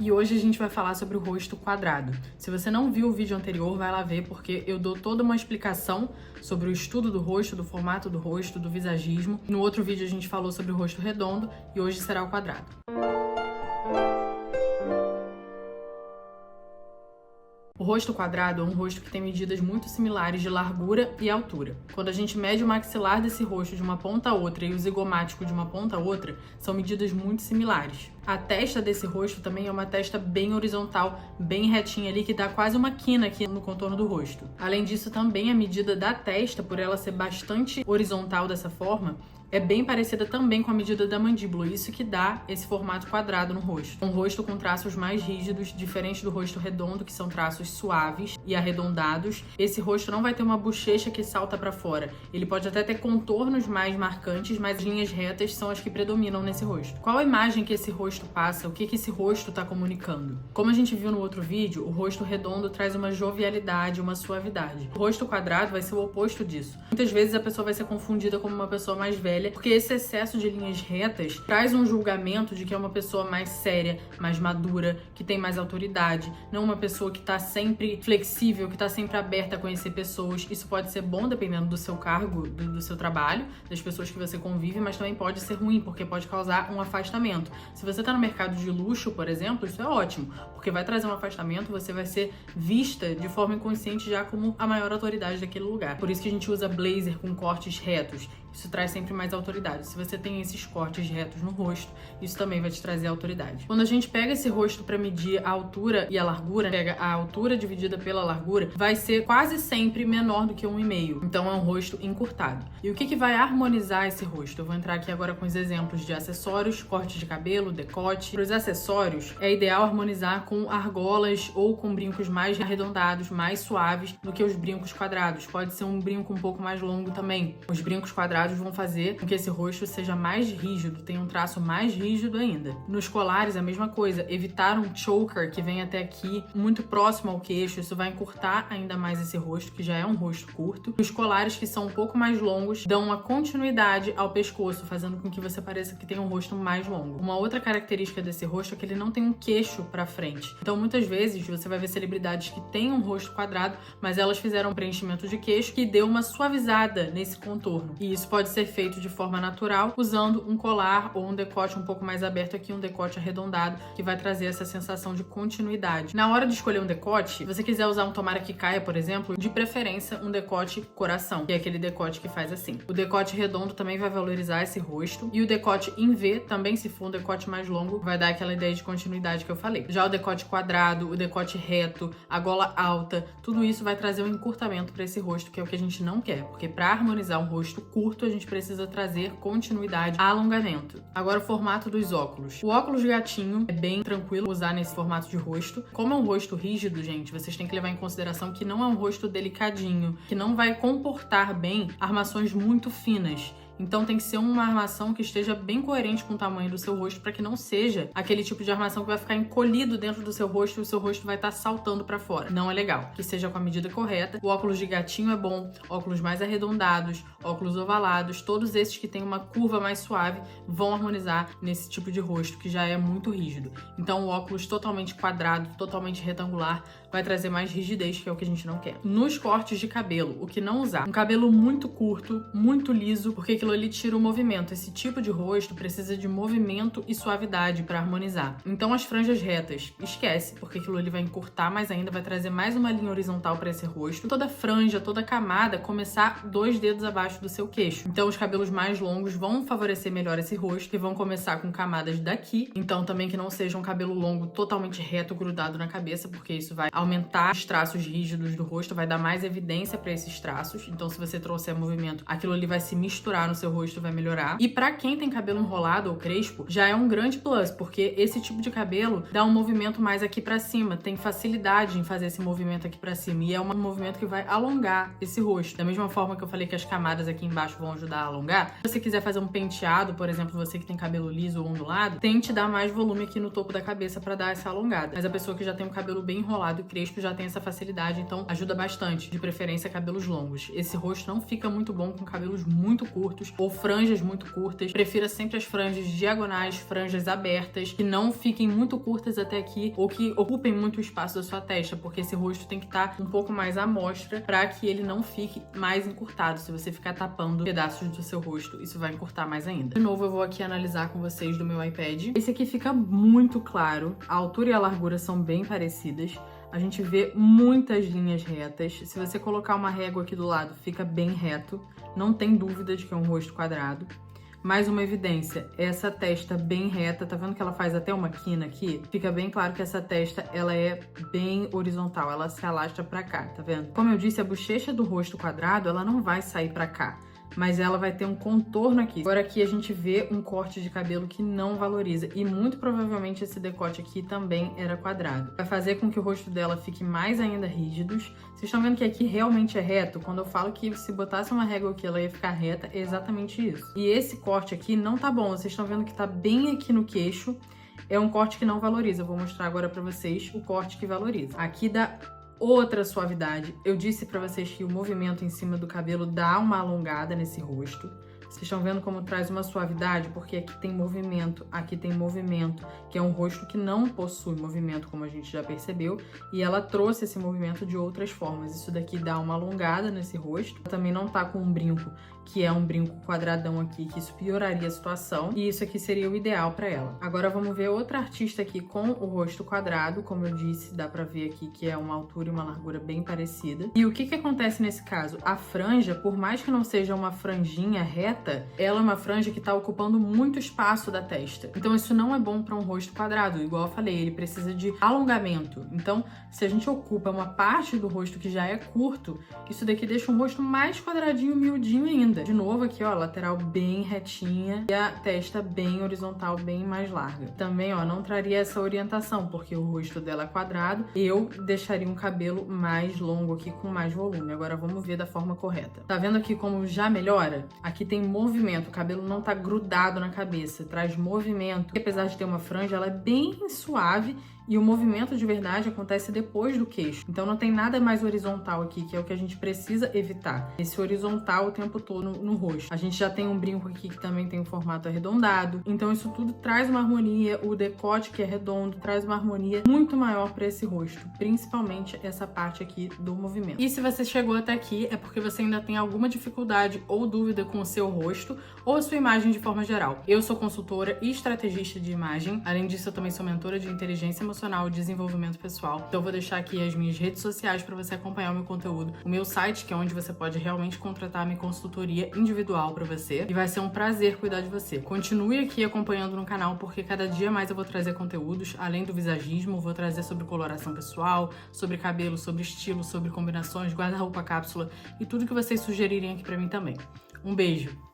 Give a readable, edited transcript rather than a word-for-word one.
E hoje a gente vai falar sobre o rosto quadrado. Se você não viu o vídeo anterior, vai lá ver, porque eu dou toda uma explicação sobre o estudo do rosto, do formato do rosto, do visagismo. No outro vídeo a gente falou sobre o rosto redondo e hoje será o quadrado. O rosto quadrado é um rosto que tem medidas muito similares de largura e altura. Quando a gente mede o maxilar desse rosto de uma ponta a outra e o zigomático de uma ponta a outra, são medidas muito similares. A testa desse rosto também é uma testa bem horizontal, bem retinha ali, que dá quase uma quina aqui no contorno do rosto. Além disso, também a medida da testa, por ela ser bastante horizontal dessa forma, é bem parecida também com a medida da mandíbula, isso que dá esse formato quadrado no rosto. Um rosto com traços mais rígidos, diferente do rosto redondo, que são traços suaves e arredondados. Esse rosto não vai ter uma bochecha que salta para fora. Ele pode até ter contornos mais marcantes, mas linhas retas são as que predominam nesse rosto. Qual a imagem que esse rosto passa? O que esse rosto está comunicando? Como a gente viu no outro vídeo, o rosto redondo traz uma jovialidade, uma suavidade. O rosto quadrado vai ser o oposto disso. Muitas vezes a pessoa vai ser confundida como uma pessoa mais velha, porque esse excesso de linhas retas traz um julgamento de que é uma pessoa mais séria, mais madura, que tem mais autoridade, não uma pessoa que está sempre flexível, que está sempre aberta a conhecer pessoas. Isso pode ser bom dependendo do seu cargo, do seu trabalho, das pessoas que você convive, mas também pode ser ruim, porque pode causar um afastamento. Se você está no mercado de luxo, por exemplo, isso é ótimo, porque vai trazer um afastamento, você vai ser vista de forma inconsciente já como a maior autoridade daquele lugar. Por isso que a gente usa blazer com cortes retos. Isso traz sempre mais autoridade. Se você tem esses cortes retos no rosto, isso também vai te trazer autoridade. Quando a gente pega esse rosto para medir a altura e a largura, pega a altura dividida pela largura, vai ser quase sempre menor do que 1,5. Então é um rosto encurtado. E o que vai harmonizar esse rosto? Eu vou entrar aqui agora com os exemplos de acessórios, corte de cabelo, decote. Para os acessórios, é ideal harmonizar com argolas ou com brincos mais arredondados, mais suaves do que os brincos quadrados. Pode ser um brinco um pouco mais longo também. Os brincos quadrados vão fazer com que esse rosto seja mais rígido, tenha um traço mais rígido ainda. Nos colares, a mesma coisa. Evitar um choker que vem até aqui, muito próximo ao queixo, isso vai encurtar ainda mais esse rosto, que já é um rosto curto. Os colares que são um pouco mais longos dão uma continuidade ao pescoço, fazendo com que você pareça que tem um rosto mais longo. Uma outra característica desse rosto é que ele não tem um queixo pra frente. Então, muitas vezes, você vai ver celebridades que têm um rosto quadrado, mas elas fizeram um preenchimento de queixo que deu uma suavizada nesse contorno. E isso pode ser feito de forma natural, usando um colar ou um decote um pouco mais aberto aqui, um decote arredondado, que vai trazer essa sensação de continuidade. Na hora de escolher um decote, se você quiser usar um tomara que caia, por exemplo, de preferência um decote coração, que é aquele decote que faz assim. O decote redondo também vai valorizar esse rosto, e o decote em V, também se for um decote mais longo, vai dar aquela ideia de continuidade que eu falei. Já o decote quadrado, o decote reto, a gola alta, tudo isso vai trazer um encurtamento para esse rosto, que é o que a gente não quer, porque para harmonizar um rosto curto, a gente precisa trazer continuidade, alongamento. Agora o formato dos óculos. O óculos gatinho é bem tranquilo usar nesse formato de rosto. Como é um rosto rígido, gente, vocês têm que levar em consideração que não é um rosto delicadinho, que não vai comportar bem armações muito finas. Então tem que ser uma armação que esteja bem coerente com o tamanho do seu rosto, para que não seja aquele tipo de armação que vai ficar encolhido dentro do seu rosto e o seu rosto vai estar saltando para fora. Não é legal. Que seja com a medida correta. O óculos de gatinho é bom, óculos mais arredondados, óculos ovalados, todos esses que têm uma curva mais suave vão harmonizar nesse tipo de rosto que já é muito rígido. Então o óculos totalmente quadrado, totalmente retangular, vai trazer mais rigidez, que é o que a gente não quer. Nos cortes de cabelo, o que não usar? Um cabelo muito curto, muito liso, porque aquilo ali tira o movimento. Esse tipo de rosto precisa de movimento e suavidade para harmonizar. Então as franjas retas, esquece, porque aquilo ali vai encurtar mais ainda, vai trazer mais uma linha horizontal para esse rosto. Toda franja, toda camada começar 2 dedos abaixo do seu queixo. Então os cabelos mais longos vão favorecer melhor esse rosto, e vão começar com camadas daqui. Então também que não seja um cabelo longo totalmente reto, grudado na cabeça, porque isso vai aumentar os traços rígidos do rosto, vai dar mais evidência para esses traços. Então se você trouxer movimento, aquilo ali vai se misturar no seu rosto, vai melhorar. E pra quem tem cabelo enrolado ou crespo, já é um grande plus, porque esse tipo de cabelo dá um movimento mais aqui pra cima, tem facilidade em fazer esse movimento aqui pra cima, e é um movimento que vai alongar esse rosto. Da mesma forma que eu falei que as camadas aqui embaixo vão ajudar a alongar, se você quiser fazer um penteado, por exemplo, você que tem cabelo liso ou ondulado, tente dar mais volume aqui no topo da cabeça pra dar essa alongada. Mas a pessoa que já tem um cabelo bem enrolado e crespo já tem essa facilidade, então ajuda bastante, de preferência cabelos longos. Esse rosto não fica muito bom com cabelos muito curtos, curtos ou franjas muito curtas. Prefira sempre as franjas diagonais, franjas abertas, que não fiquem muito curtas até aqui ou que ocupem muito espaço da sua testa, porque esse rosto tem que estar um pouco mais à mostra para que ele não fique mais encurtado. Se você ficar tapando pedaços do seu rosto, isso vai encurtar mais ainda. De novo, eu vou aqui analisar com vocês do meu iPad. Esse aqui fica muito claro, a altura e a largura são bem parecidas. A gente vê muitas linhas retas. Se você colocar uma régua aqui do lado, fica bem reto. Não tem dúvida de que é um rosto quadrado. Mais uma evidência, essa testa bem reta, tá vendo que ela faz até uma quina aqui? Fica bem claro que essa testa, ela é bem horizontal, ela se alastra pra cá, tá vendo? Como eu disse, a bochecha do rosto quadrado, ela não vai sair pra cá, mas ela vai ter um contorno aqui. Agora aqui a gente vê um corte de cabelo que não valoriza e muito provavelmente esse decote aqui também era quadrado. Vai fazer com que o rosto dela fique mais ainda rígidos. Vocês estão vendo que aqui realmente é reto? Quando eu falo que se botasse uma régua aqui ela ia ficar reta, é exatamente isso. E esse corte aqui não tá bom, vocês estão vendo que tá bem aqui no queixo. É um corte que não valoriza. Eu vou mostrar agora pra vocês o corte que valoriza. Aqui dá outra suavidade. Eu disse pra vocês que o movimento em cima do cabelo dá uma alongada nesse rosto. Vocês estão vendo como traz uma suavidade? Porque aqui tem movimento, que é um rosto que não possui movimento, como a gente já percebeu, e ela trouxe esse movimento de outras formas. Isso daqui dá uma alongada nesse rosto. Também não tá com um brinco, que é um brinco quadradão aqui, que isso pioraria a situação, e isso aqui seria o ideal pra ela. Agora vamos ver outra artista aqui com o rosto quadrado, como eu disse, dá pra ver aqui que é uma altura e uma largura bem parecida. E o que que acontece nesse caso? A franja, por mais que não seja uma franjinha reta, ela é uma franja que está ocupando muito espaço da testa. Então isso não é bom para um rosto quadrado. Igual eu falei, ele precisa de alongamento. Então, se a gente ocupa uma parte do rosto que já é curto, isso daqui deixa um rosto mais quadradinho, miudinho ainda. De novo aqui, ó, lateral bem retinha e a testa bem horizontal, bem mais larga. Também, ó, não traria essa orientação, porque o rosto dela é quadrado. Eu deixaria um cabelo mais longo aqui, com mais volume. Agora vamos ver da forma correta. Tá vendo aqui como já melhora? Aqui tem movimento, o cabelo não tá grudado na cabeça, traz movimento. E apesar de ter uma franja, ela é bem suave e o movimento de verdade acontece depois do queixo. Então não tem nada mais horizontal aqui, que é o que a gente precisa evitar. Esse horizontal o tempo todo no rosto. A gente já tem um brinco aqui que também tem um formato arredondado. Então isso tudo traz uma harmonia. O decote, que é redondo, traz uma harmonia muito maior para esse rosto. Principalmente essa parte aqui do movimento. E se você chegou até aqui, é porque você ainda tem alguma dificuldade ou dúvida com o seu rosto ou a sua imagem de forma geral. Eu sou consultora e estrategista de imagem. Além disso, eu também sou mentora de inteligência emocional e desenvolvimento pessoal. Então eu vou deixar aqui as minhas redes sociais para você acompanhar o meu conteúdo. O meu site, que é onde você pode realmente contratar a minha consultoria individual para você. E vai ser um prazer cuidar de você. Continue aqui acompanhando no canal, porque cada dia mais eu vou trazer conteúdos, além do visagismo, vou trazer sobre coloração pessoal, sobre cabelo, sobre estilo, sobre combinações, guarda-roupa, cápsula e tudo que vocês sugerirem aqui para mim também. Um beijo!